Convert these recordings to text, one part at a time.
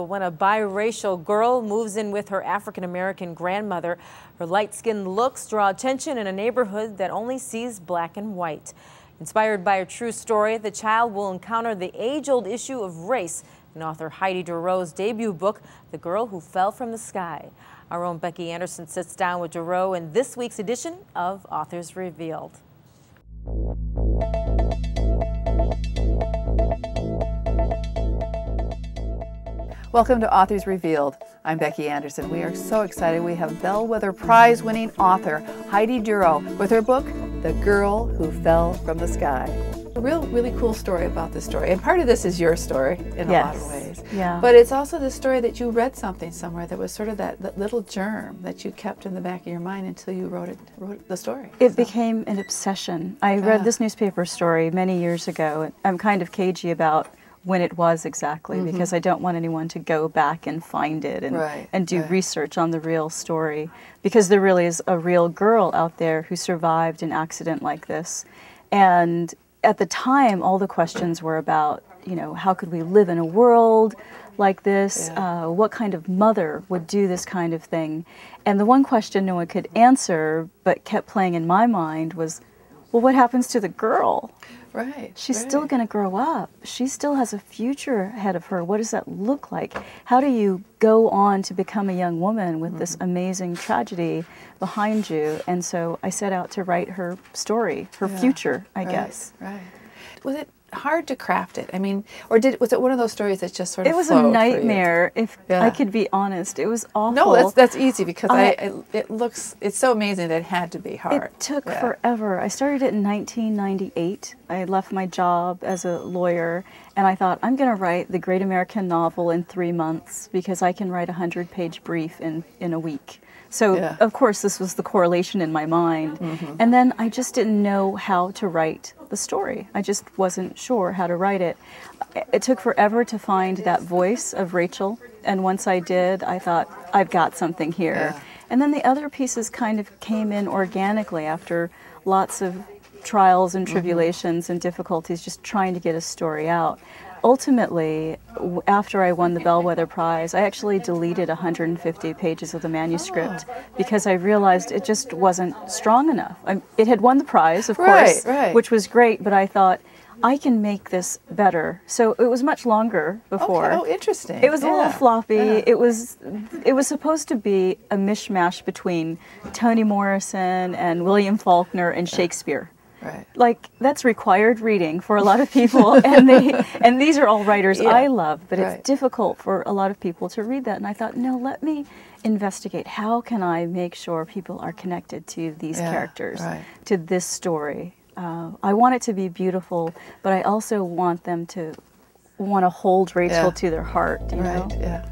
When a biracial girl moves in with her African-American grandmother, her light-skinned looks draw attention in a neighborhood that only sees black and white. Inspired by a true story, the child will encounter the age-old issue of race in author Heidi Durrow's debut book, The Girl Who Fell from the Sky. Our own Becky Anderson sits down with Durrow in this week's edition of Authors Revealed. Welcome to Authors Revealed. I'm Becky Anderson. We are so excited. We have Bellwether Prize-winning author Heidi Durrow with her book, The Girl Who Fell from the Sky. A really cool story about this story. And part of this is your story in a lot of ways. Yeah. But it's also the story that you read something somewhere that was sort of that little germ that you kept in the back of your mind until you wrote the story. It became an obsession. I read this newspaper story many years ago, and I'm kind of cagey about when it was exactly, because I don't want anyone to go back and find it and do research on the real story, because there really is a real girl out there who survived an accident like this. And at the time, all the questions were about, you know, how could we live in a world like this? What kind of mother would do this kind of thing? And the one question no one could answer but kept playing in my mind was, well, what happens to the girl? She's still going to grow up. She still has a future ahead of her. What does that look like? How do you go on to become a young woman with this amazing tragedy behind you? And so I set out to write her story, her future, I guess. Was it hard to craft it? I mean, or was it one of those stories that just sort of It was a nightmare, if I could be honest. It was awful. No, that's easy, because it's so amazing that it had to be hard. It took forever. I started it in 1998. I left my job as a lawyer, and I thought, I'm going to write the great American novel in 3 months, because I can write a 100-page brief in a week. So, of course, this was the correlation in my mind. And then I just didn't know how to write the story. I just wasn't sure how to write it. It took forever to find that voice of Rachel. And once I did, I thought, I've got something here. And then the other pieces kind of came in organically after lots of trials and tribulations and difficulties just trying to get a story out. Ultimately, after I won the Bellwether Prize, I actually deleted 150 pages of the manuscript because I realized it just wasn't strong enough. It had won the prize, of course, which was great, but I thought, I can make this better. So it was much longer before. Oh, interesting. It was a little floppy. It was supposed to be a mishmash between Toni Morrison and William Faulkner and Shakespeare. Like, that's required reading for a lot of people, and these are all writers I love, but it's difficult for a lot of people to read that. And I thought, no, let me investigate. How can I make sure people are connected to these characters, to this story? I want it to be beautiful, but I also want them to want to hold Rachel to their heart, you know?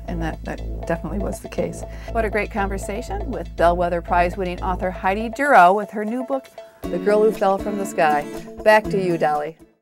And that definitely was the case. What a great conversation with Bellwether Prize-winning author Heidi Durrow with her new book, The Girl Who Fell from the Sky. Back to you, Dolly.